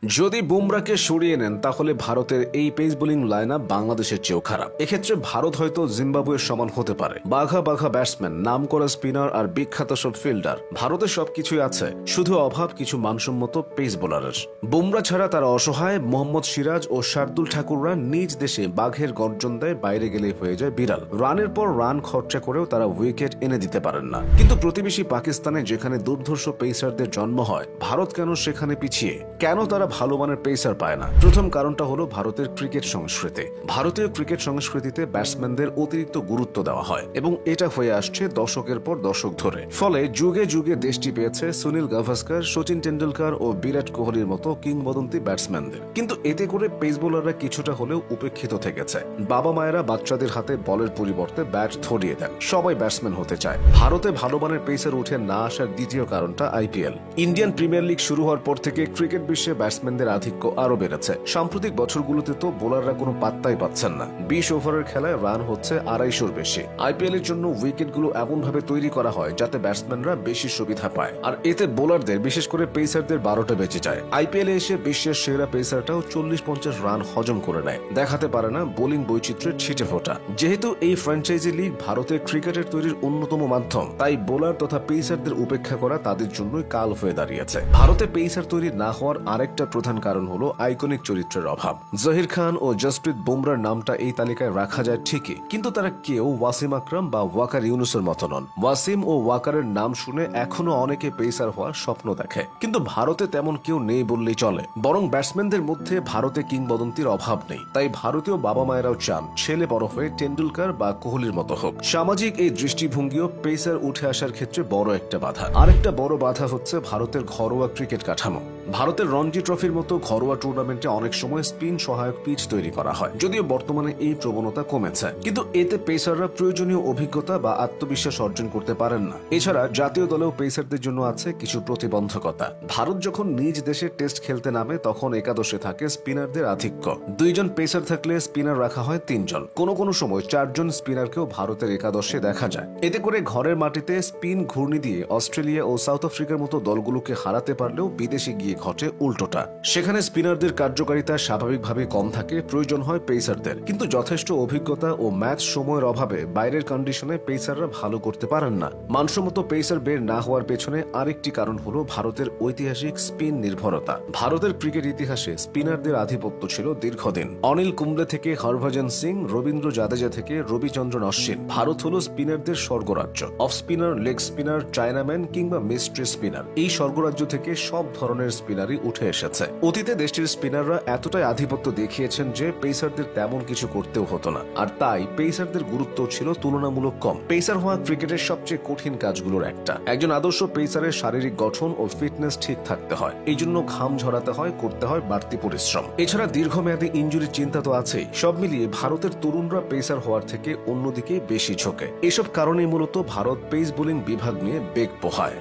যদি বুমরাকে সরিয়ে নেন তাহলে ভারতের এই পেস বোলিং লাইন আপ বাংলাদেশের চেয়েও খারাপ। এক্ষেত্রে ভারত হয়তো জিম্বাবুয়ের সমান হতে পারে। বাঘা বাঘা ব্যাটসম্যান, নাম করা স্পিনার আর বিখ্যাত সব ফিল্ডার, ভারতের সবকিছুই আছে, শুধু অভাব কিছু মানসম্মত পেস বোলারের। বুমরা ছাড়া তারা অসহায়। মোহাম্মদ সিরাজ ও শার্দুল ঠাকুররা নিজ দেশে বাঘের গর্জন দেয়, বাইরে গেলেই হয়ে যায় বিড়াল। রানের পর রান খরচা করেও তারা উইকেট এনে দিতে পারেন না। কিন্তু প্রতিবেশী পাকিস্তানে যেখানে দুর্ধর্ষ পেসারদের জন্ম হয়, ভারত কেন সেখানে পিছিয়ে? কেন তারা ভালো মানের পেসার পায় না? প্রথম কারণটা হলো ভারতের ক্রিকেট সংস্কৃতি। ভারতীয় ক্রিকেট সংস্কৃতিতে ব্যাটসম্যানদের অতিরিক্ত গুরুত্ব দেওয়া হয় এবং এটা হয়ে আসছে দশকের পর দশক ধরে। ফলে যুগে যুগে দেশটি পেয়েছে সুনীল গাভাস্কর, সচিন টেন্ডুলকার ও বিরাট কোহলির মতো কিংবদন্তি ব্যাটসম্যানদের। কিন্তু এতে করে পেস বোলাররা কিছুটা হলেও উপেক্ষিত থেকেছে। বাবা মায়েরা বাচ্চাদের হাতে বলের পরিবর্তে ব্যাট ধরিয়ে দেন। সবাই ব্যাটসম্যান হতে চায়। ভারতে ভালো মানের পেসার উঠে না আসার দ্বিতীয় কারণটা আইপিএল। ইন্ডিয়ান প্রিমিয়ার লিগ শুরু হওয়ার পর থেকে ক্রিকেট বিশ্বে ব্যাটসম্যানদের আধিক্য আরো বেড়েছে। সাম্প্রতিক বছরগুলোতে তো বোলাররা কোনো পাত্তাই পাচ্ছেন না। 20 ওভারের খেলায় রান হচ্ছে 250-র বেশি। আইপিএল এর জন্য উইকেটগুলো এমন ভাবে তৈরি করা হয় যাতে ব্যাটসম্যানরা বেশি সুবিধা পায়, আর এতে বোলারদের, বিশেষ করে পেসারদের 12টা বেঁচে যায়। আইপিএল এ এসে বিশ্বের সেরা পেসারটাও 40-50 রান হজম করে নেয়, দেখাতে পারে না বোলিং বৈচিত্র্যের ছিটে ফোটা। যেহেতু এই ফ্র্যাঞ্চাইজি লিগ ভারতের ক্রিকেটের তৈরির অন্যতম মাধ্যম, তাই বোলার তথা পেসারদের উপেক্ষা করা তাদের জন্যই কাল হয়ে দাঁড়িয়েছে। ভারতে পেসার তৈরি না হওয়ার আরেকটা প্রধান কারণ হলো আইকনিক চরিত্রের অভাব। জহির খান ও জসপ্রীত বুমরার নামটা এই তালিকায় রাখা যায় ঠিকই, কিন্তু তারা কেউ ওয়াসিম আকরাম বা ওয়াকার ইউনুসের মতো নন। ওয়াসিম ও ওয়াকারের নাম শুনে এখনো অনেকে পেসার হওয়ার স্বপ্ন দেখে, কিন্তু ভারতে তেমন কেউ নেই বললেই চলে। বরং ব্যাটসম্যানদের মধ্যে ভারতে কিংবদন্তির অভাব নেই। তাই ভারতীয় বাবা মায়েরাও চান ছেলে বড় হয়ে টেন্ডুলকার বা কোহলির মতো হোক। সামাজিক এই দৃষ্টিভঙ্গিও পেসার উঠে আসার ক্ষেত্রে বড় একটা বাধা। আরেকটা বড় বাধা হচ্ছে ভারতের ঘরোয়া ক্রিকেট কাঠামো। ভারতের রঞ্জি ট্রফির মতো ঘরোয়া টুর্নামেন্টে অনেক সময় স্পিন সহায়ক পিচ তৈরি করা হয়, যদিও বর্তমানে এই প্রবণতা কমেছে। কিন্তু এতে পেসাররা প্রয়োজনীয় অভিজ্ঞতা বা আত্মবিশ্বাস অর্জন করতে পারেন না। এছাড়া জাতীয় দলেও পেসারদের জন্য আছে কিছু প্রতিবন্ধকতা। ভারত যখন নিজ দেশে টেস্ট খেলতে নামে তখন একাদশে থাকে স্পিনারদের আধিক্য। 2 জন পেসার থাকলে স্পিনার রাখা হয় 3 জন। কোনো সময় 4 জন স্পিনারকেও ভারতের একাদশে দেখা যায়। এতে করে ঘরের মাটিতে স্পিন ঘূর্ণি দিয়ে অস্ট্রেলিয়া ও সাউথ আফ্রিকার মতো দলগুলোকে হারাতে পারলেও বিদেশে গিয়ে ঘটে উল্টোটা। সেখানে স্পিনারদের কার্যকারিতা স্বাভাবিকভাবে কম থাকে, প্রয়োজন হয় পেসারদের। কিন্তু যথেষ্ট অভিজ্ঞতা ও ম্যাচ সময়ের অভাবে বাইরের কন্ডিশনে পেসাররা ভালো করতে পারেন না। মানসম্মত পেসার বের না হওয়ার পেছনে আরেকটি কারণ হলো ভারতের ঐতিহাসিক স্পিন নির্ভরতা। ভারতের ক্রিকেট ইতিহাসে স্পিনারদের আধিপত্য ছিল দীর্ঘদিন। অনিল কুম্বলে থেকে হরভজন সিং, রবীন্দ্র জাদেজা থেকে রবিচন্দ্রন অশ্বিন। ভারত হলো স্পিনারদের স্বর্গরাজ্য। Off spinner, leg spinner, chinaman কিংবা মিস্ট্রি স্পিনার, এই স্বর্গরাজ্য থেকে সব ধরনের স্পিনারই উঠে এসেছে। অতীতে দেশটির স্পিনাররা এতটাই আধিপত্য দেখিয়েছেন যে পেসারদের তেমন কিছু করতেও হতো না, আর তাই পেসারদের গুরুত্ব ছিল তুলনামূলক কম। পেসার হওয়া ক্রিকেটের সবচেয়ে কঠিন কাজগুলোর একটা। একজন আদর্শ পেসারের শারীরিক গঠন ও ফিটনেস ঠিক থাকতে হয়। এই জন্য ঘাম ঝরাতে হয়, করতে হয় বাড়তি পরিশ্রম। এছাড়া দীর্ঘমেয়াদী ইনজুরির চিন্তা তো আছেই। সব মিলিয়ে ভারতের তরুণরা পেসার হওয়ার থেকে অন্যদিকে বেশি ঝোঁকে। এসব কারণেই মূলত ভারত পেস বোলিং বিভাগ নিয়ে বেগ পোহায়।